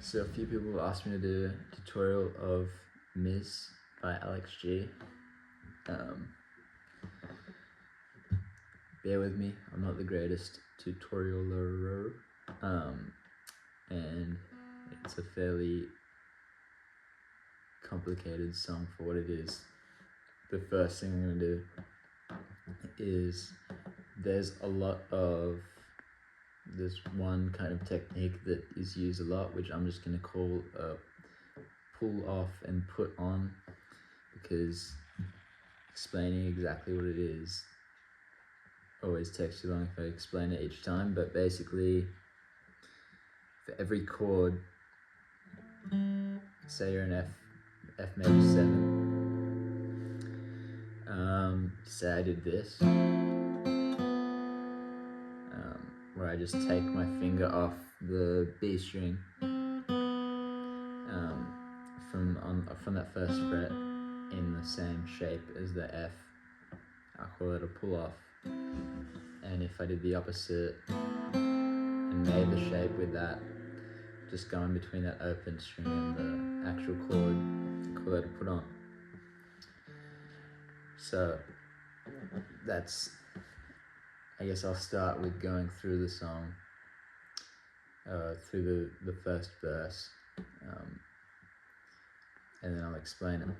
So a few people asked me to do a tutorial of Miss by Alex G. Bear with me, I'm not the greatest tutorialer, and it's a fairly complicated song for what it is. The first thing I'm going to do is there's one kind of technique that is used a lot, which I'm just going to call pull off and put on, because explaining exactly what it is always takes too long if I explain it each time. But basically, for every chord, say you're an F major 7, say I did this, where I just take my finger off the B string from that first fret in the same shape as the F. I'll call it a pull off. And if I did the opposite and made the shape with that, just going between that open string and the actual chord, I call it a put on. So that's, I guess I'll start with going through the song, through the first verse, and then I'll explain it.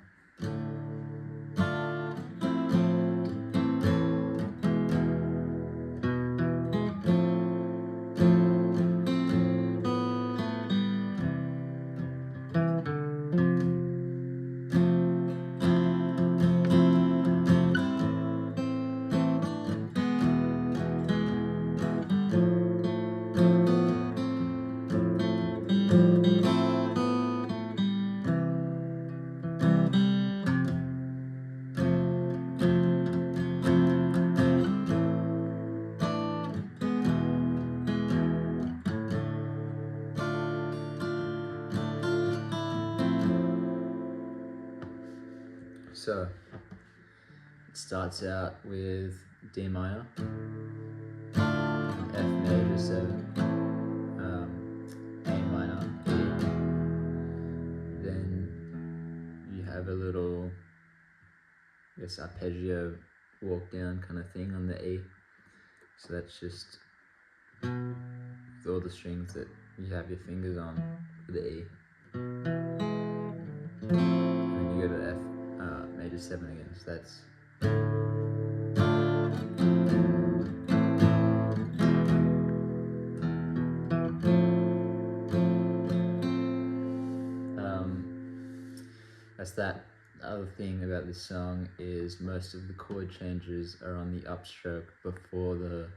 So it starts out with D minor, F major 7, A minor, E. Then you have a little, I guess, arpeggio walk down kind of thing on the E. So that's just with all the strings that you have your fingers on for the E. And then you go to F major 7 again. So that's that. The other thing about this song is most of the chord changes are on the upstroke before the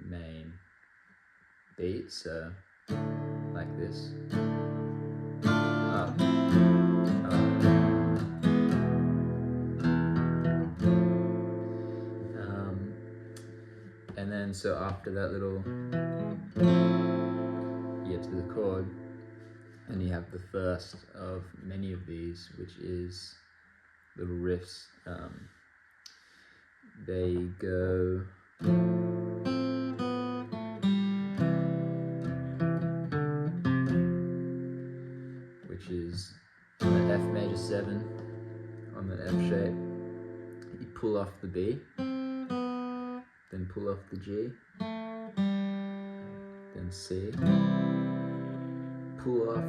main beat, so like this. Up, up. And then so after that little, you get to the chord, and you have the first of many of these, which is little riffs. They go which is on the F major 7 on the F shape. You pull off the B, then pull off the G, then C, pull off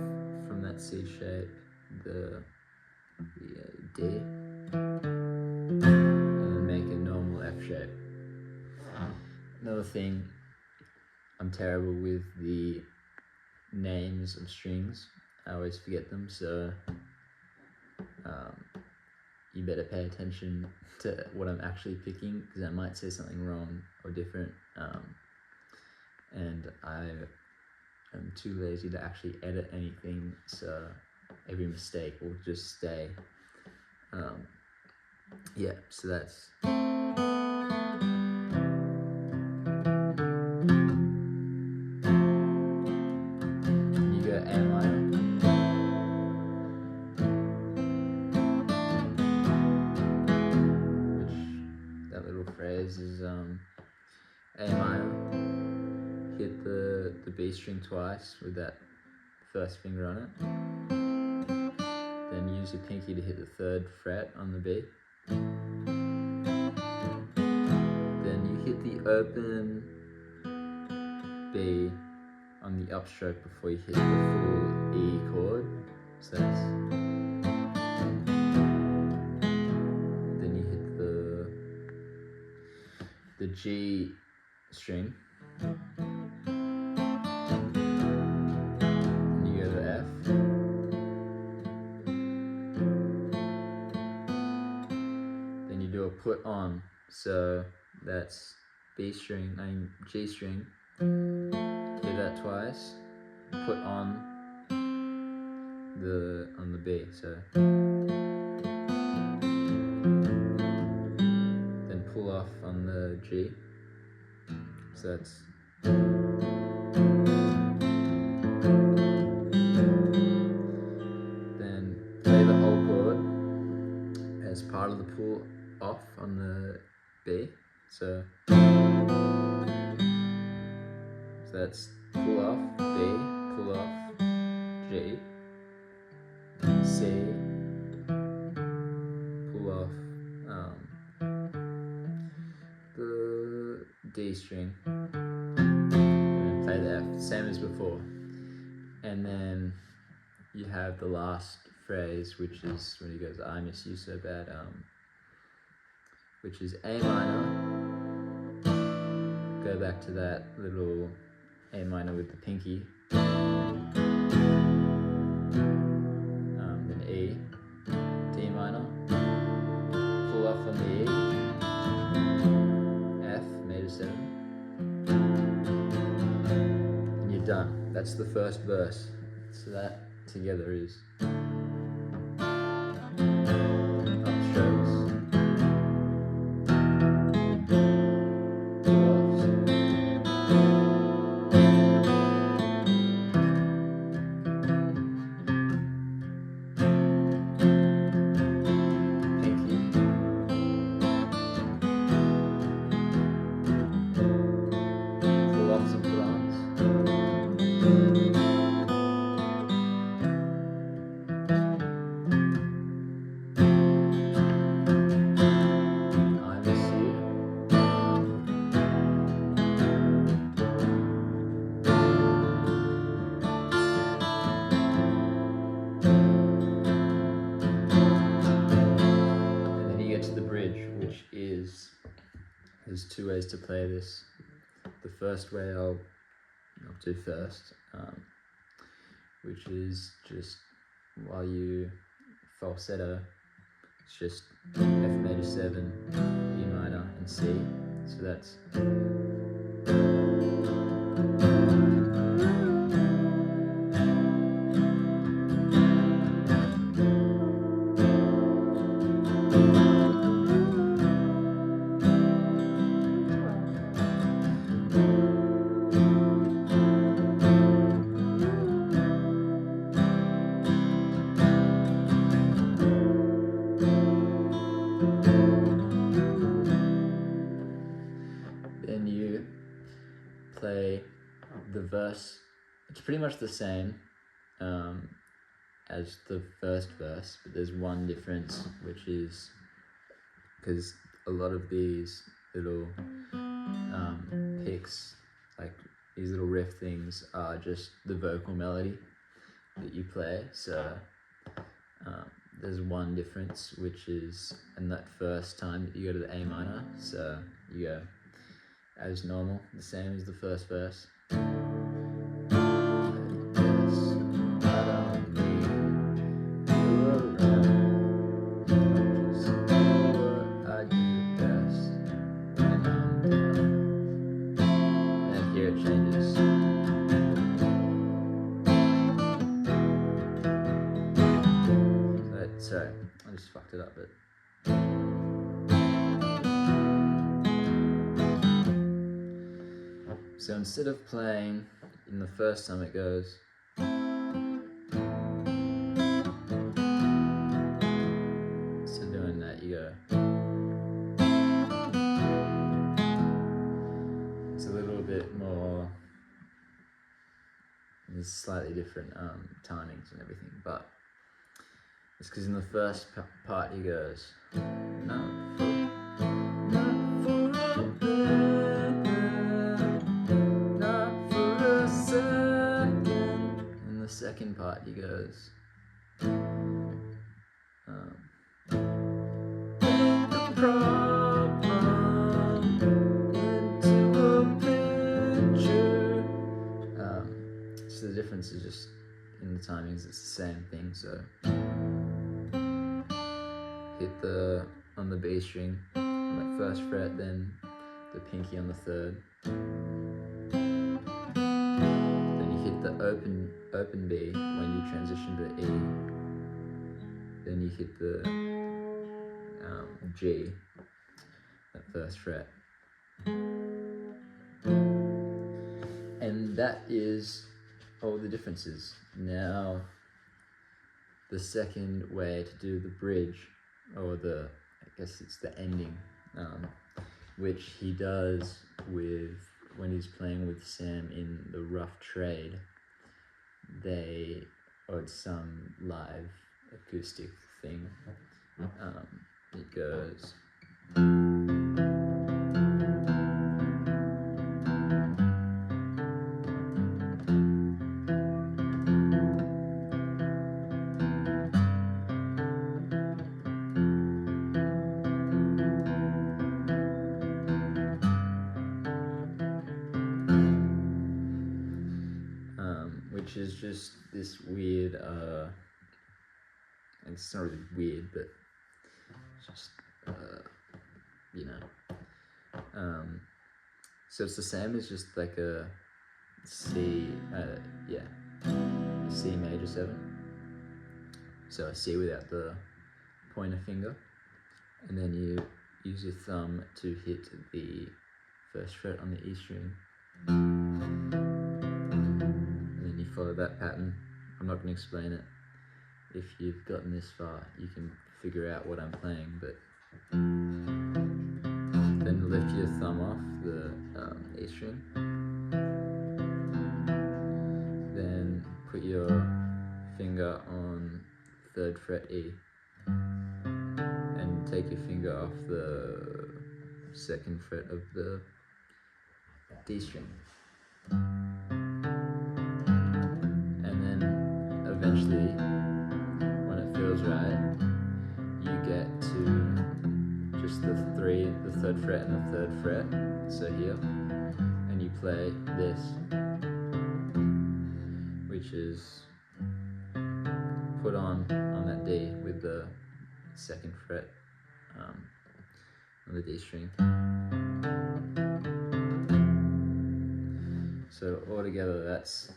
from that C shape the D, and then make a normal F shape. Another thing, I'm terrible with the names of strings. I always forget them, so you better pay attention to what I'm actually picking, because I might say something wrong or different, and I am too lazy to actually edit anything, so every mistake will just stay. Yeah, so that's you go A minor, which that little phrase is A minor, hit the B string twice with that first finger on it. Then use your pinky to hit the 3rd fret on the B. Then you hit the open B on the upstroke before you hit the full E chord. So that's, then you hit the G string. Then you go to F. Then you do a put on. So that's B string, G string. Hit that twice. Put on the B. So then pull off on the G. So that's then play the whole chord as part of the pull off on the B. So that's pull off B, pull off G, C, pull off the D string, and then play the F, same as before. And then you have the last phrase, which is when he goes, "I miss you so bad," which is A minor. Go back to that little A minor with the pinky. Then E, D minor. Pull off on the E. F, major 7. And you're done. That's the first verse. So that together is upstrokes, pull-offs, pinky, pull-offs and put-ons. Which is, there's 2 ways to play this. The first way I'll do first, which is just while you falsetto, it's just F major 7, E minor, and C. So that's then you play the verse. It's pretty much the same as the first verse, but there's one difference, which is because a lot of these little picks, like these little riff things, are just the vocal melody that you play. So there's one difference, which is in that first time that you go to the A minor. So you go as normal, the same as the first verse. And here it changes. Sorry, I just fucked it up, but so instead of playing in the first time it goes, so doing that you go, it's a little bit more there's slightly different timings and everything, but it's because in the first part he goes, not for a second. In the second part he goes, paint the problem into a picture. So the difference is just in the timings, it's the same thing. So hit on the bass string on that first fret, then the pinky on the third, then you hit the open B when you transition to E, then you hit the G, that first fret, and that is all the differences. Now the second way to do the bridge, or I guess it's the ending, which he does when he's playing with Sam in the Rough Trade. It's some live acoustic thing. It goes. Which is just this weird, and it's not really weird, but it's just, so it's the same as just like a C, a C major 7. So a C without the pointer finger, and then you use your thumb to hit the first fret on the E string. Follow that pattern. I'm not going to explain it. If you've gotten this far, you can figure out what I'm playing, but then lift your thumb off the A string, then put your finger on 3rd fret E, and take your finger off the 2nd fret of the D string. Eventually, when it feels right, you get to just the 3rd fret and the 3rd fret, so here, and you play this, which is put on that D with the 2nd fret on the D string. So altogether, that's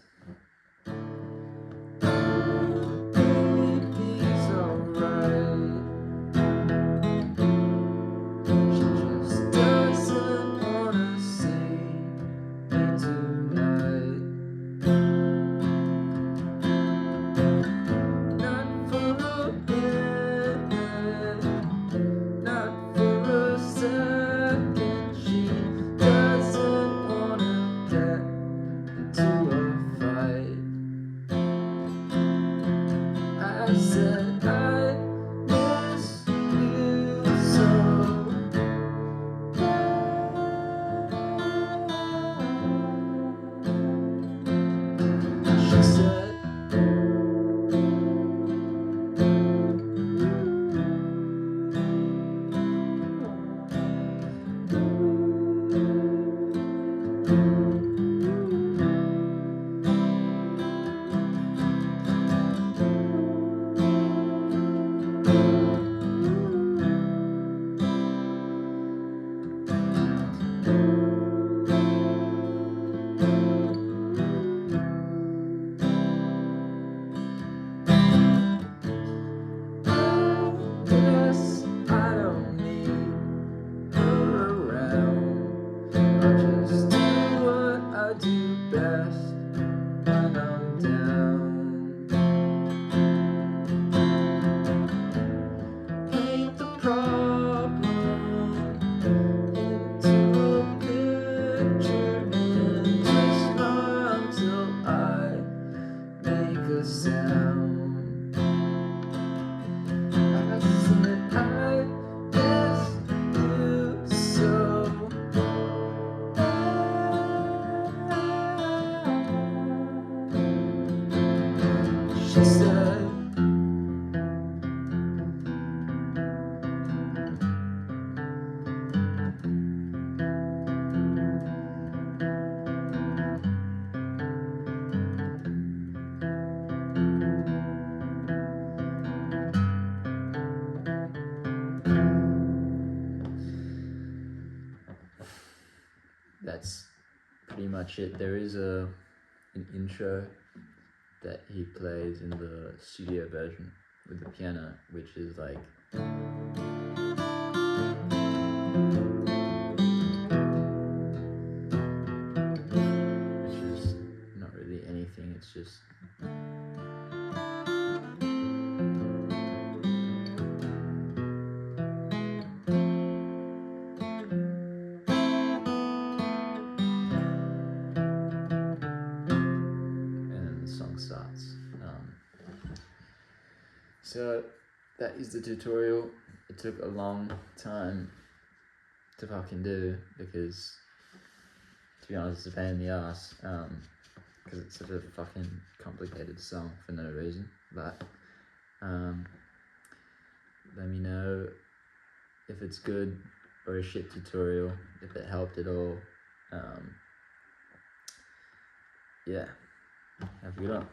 she said. That's pretty much it. There is an intro that he plays in the studio version with the piano, which is like which is not really anything, it's just and then the song starts. So that is the tutorial. It took a long time to fucking do because, to be honest, it's a pain in the ass because it's such a fucking complicated song for no reason. But let me know if it's good or a shit tutorial, if it helped at all. Yeah, have a good one.